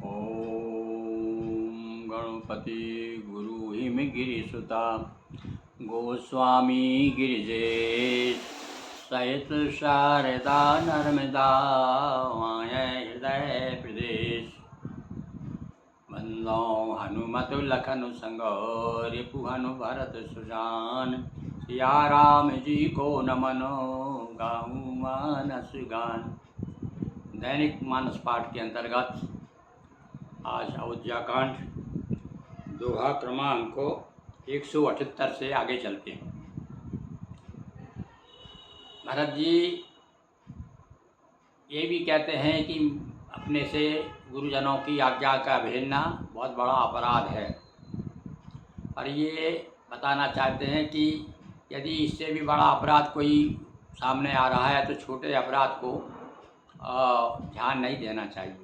ओम गणपति गुरु him गिरिसुता Goswami Girijesh सहित Sharda Narmada my हृदय प्रदेश वंदो हनुमत लखन संग रिपुहनु भरत सुजान सिया राम जी को नमनो गाऊं मानस गान। दैनिक मानस पाठ के अंतर्गत आज अयोध्या कांड दोहा क्रमांक 178 से आगे चलते हैं। भरत जी ये भी कहते हैं कि अपने से गुरुजनों की आज्ञा का भेजना बहुत बड़ा अपराध है, और ये बताना चाहते हैं कि यदि इससे भी बड़ा अपराध कोई सामने आ रहा है तो छोटे अपराध को ध्यान नहीं देना चाहिए।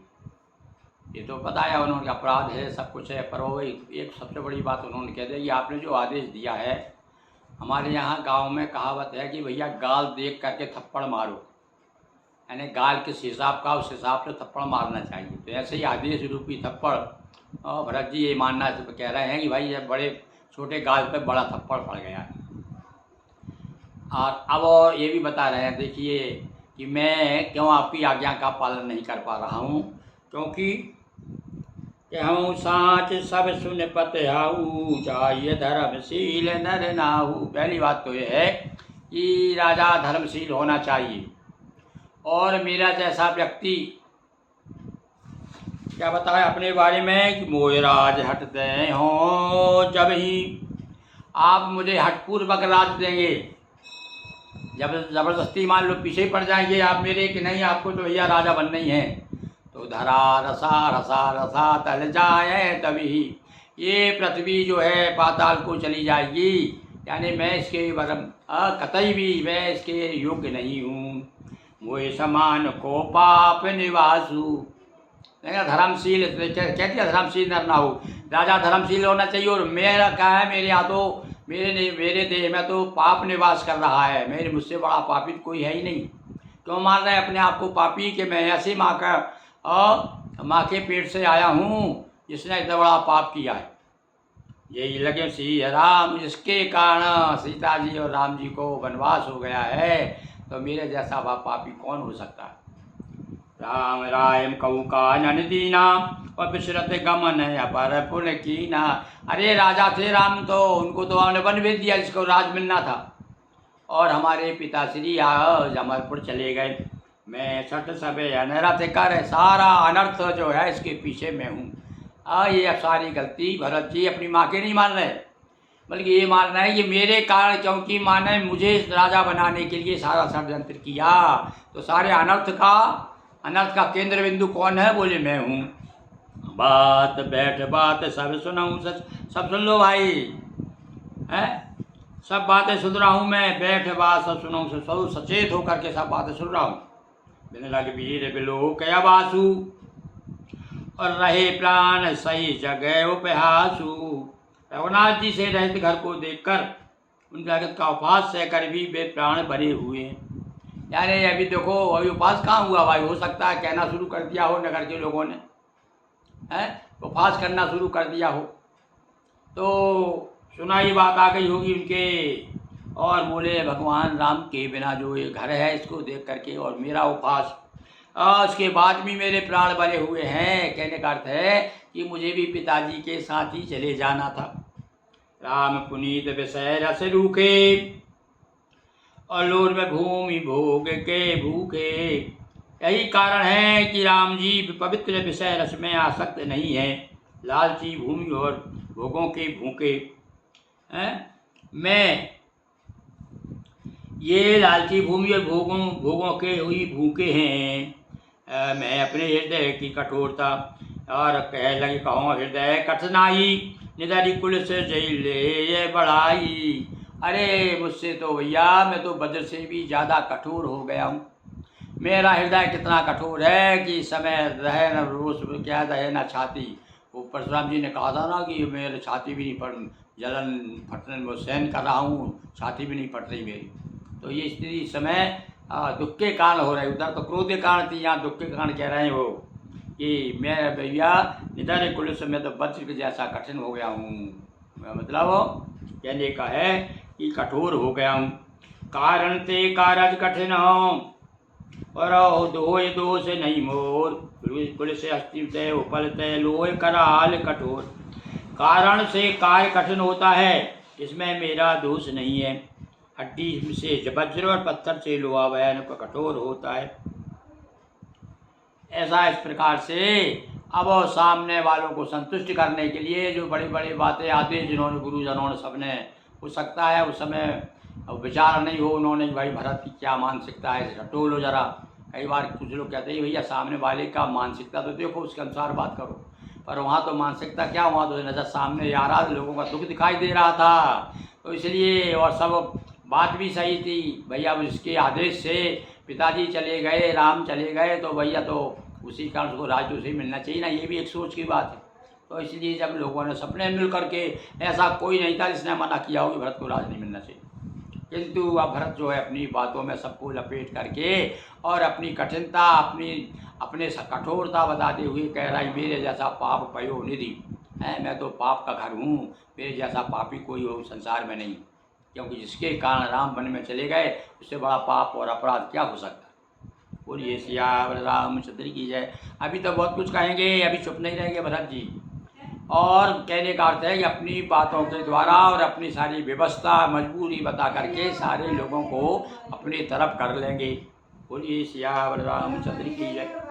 ये तो पता है उन्होंने अपराध है, सब कुछ है, पर वो एक सबसे बड़ी बात उन्होंने कह दी कि आपने जो आदेश दिया है, हमारे यहाँ गांव में कहावत है कि भैया गाल देख करके थप्पड़ मारो, यानी गाल किस हिसाब का उस हिसाब से थप्पड़ मारना चाहिए। तो ऐसे ही आदेश रूपी थप्पड़ भरत जी ये मानना कह रहे हैं कि भाई ये बड़े छोटे गाल पर बड़ा थप्पड़ पड़ गया है। और अब और ये भी बता रहे हैं, देखिए कि मैं क्यों आपकी आज्ञा का पालन नहीं कर पा रहा हूँ, क्योंकि कहूँ साँच सब सुन पतहाऊ चाहिए धर्मशील नर नाहू। पहली बात तो ये है कि राजा धर्मशील होना चाहिए, और मेरा जैसा व्यक्ति क्या बताए अपने बारे में कि मोह राज हट दे हो, जब ही आप मुझे हटपूर्वक राज देंगे, जब ज़बरदस्ती मान लो पीछे पड़ जाएंगे आप मेरे कि नहीं आपको तो भैया राजा बनना ही है, तो धरा रसा रसा रसा तल जाए तभी ये पृथ्वी जो है पाताल को चली जाएगी, यानी मैं इसके कतई भी मैं इसके योग्य नहीं हूँ। वो समान को पाप निवासु धर्मशील कहती है, धर्मशील नर ना हो, राजा धर्मशील होना चाहिए। और मेरा क्या है, मेरे यहाँ तो मेरे देह में तो पाप निवास कर रहा है, मेरे मुझसे बड़ा पापी कोई है ही नहीं। क्यों मान रहे हैं अपने आप को पापी कि मैं ऐसी माँ के पेट से आया हूँ जिसने इतना बड़ा पाप किया है। यही लगे श्री राम जिसके कारण सीता जी और राम जी को वनवास हो गया है, तो मेरे जैसा पापी कौन हो सकता है। राम रायम कहू का नन दीना और विश्रत गमन अपर पुण्य कीना। अरे राजा थे राम, तो उनको तो हमने वन भेज दिया जिसको राज मिलना था, और हमारे पिताश्री जमलपुर चले गए। मैं छठ सबे अनर्थ कर, सारा अनर्थ जो है इसके पीछे मैं हूँ। ये अब सारी गलती भरत जी अपनी माँ के नहीं मान रहे, बल्कि ये मान रहे हैं कि मेरे कारण, क्योंकि माँ ने मुझे राजा बनाने के लिए सारा षड्यंत्र किया, तो सारे अनर्थ का केंद्र बिंदु कौन है, बोले मैं हूँ। बात बैठ बात सब सुनाऊँ, सब सुन लो भाई, है सब बातें सुन रहा हूँ मैं, बैठ बात सब सुनाऊँ, सब सचेत होकर के सब बातें सुन रहा हूँ। बिन लग वीर बिलो कया बासु और रहे प्राण सही जगह उपहासु। रघुनाथ जी से रहित घर को देखकर उनके का उपहास सहकर भी वे प्राण बने हुए हैं। यानी अभी देखो अभी उपहास कहाँ हुआ भाई, हो सकता है कहना शुरू कर दिया हो नगर के लोगों ने, है उपहास करना शुरू कर दिया हो, तो सुनाई बात आ गई होगी उनके, और बोले भगवान राम के बिना जो ये घर है इसको देख करके और मेरा उपहास, उसके बाद भी मेरे प्राण बने हुए हैं। कहने का अर्थ है कि मुझे भी पिताजी के साथ ही चले जाना था। राम पुनीत विषय रस रूखे और लोर में भूमि भोग के भूखे। यही कारण है कि राम जी पवित्र विषय रस में आसक्त नहीं है, लालची भूमि और भोगों के भूखे हैं। मैं ये लालची भूमि और भोगों के ही भूखे हैं। मैं अपने हृदय की कठोरता और कह लगे कहूँ हृदय कठिनाई निधरी कुल से जैले बढ़ाई। अरे मुझसे तो भैया मैं तो वज्र से भी ज़्यादा कठोर हो गया हूँ। मेरा हृदय कितना कठोर है कि समय रहे न रोष क्या रहे न छाती। वो परशुराम जी ने कहा था ना कि मेरे छाती भी नहीं पड़, जलन फटने में सहन कर रहा हूँ, छाती भी नहीं फट रही मेरी। तो ये स्थिति इस समय दुख के कारण हो रही, उधर तो क्रोध के कारण थी, यहाँ दुख के कारण कह रहे हैं वो कि मैं भैया निडर कुल में तो वज्र के जैसा कठिन हो गया हूँ। मतलब कहने का है कि कठोर हो गया हूँ। कारण ते कारज कठिन हो और दोय दोष नहीं मोर, कुल से अस्तिव तय उपल तय लोह कराल कठोर। कारण से कार्य कठिन होता है, इसमें मेरा दोष नहीं है। हड्डी से वज्र और पत्थर से लोहा भयानक कठोर होता है। ऐसा इस प्रकार से अब सामने वालों को संतुष्ट करने के लिए जो बड़ी बड़ी बातें आती हैं, जिन्होंने गुरुजनों ने सबने, हो सकता है उस समय अब विचार नहीं हो उन्होंने भाई भरत की क्या मानसिकता है, हटो लो जरा। कई बार कुछ लोग कहते हैं भैया सामने वाले का मानसिकता तो देखो, उसके अनुसार बात करो। पर वहाँ तो मानसिकता क्या, वहाँ तो नज़र सामने आ रहा, लोगों का दुख दिखाई दे रहा था। तो इसलिए और सब बात भी सही थी भैया, उसके आदेश से पिताजी चले गए, राम चले गए, तो भैया तो उसी कारण उसको राज तो उसे मिलना चाहिए ना, ये भी एक सोच की बात है। तो इसलिए जब लोगों ने सपने मिल करके, ऐसा कोई नहीं था जिसने मना किया हो कि भरत को राज नहीं मिलना चाहिए, किंतु अब भरत जो है अपनी बातों में सबको लपेट करके और अपनी कठिनता, अपने कठोरता बताते हुए कह रहा है मेरे जैसा पाप पयो निधि है, मैं तो पाप का घर हूँ, मेरे जैसा पापी कोई हो संसार में नहीं। क्योंकि जिसके कारण राम वन में चले गए, उससे बड़ा पाप और अपराध क्या हो सकता। बोलिए सियावर रामचंद्र की जय। अभी तो बहुत कुछ कहेंगे, अभी चुप नहीं रहेंगे भरत जी। और कहने का अर्थ है कि अपनी बातों के द्वारा और अपनी सारी व्यवस्था मजबूरी बता करके सारे लोगों को अपनी तरफ कर लेंगे। बोलिए सियावर रामचंद्र की जय।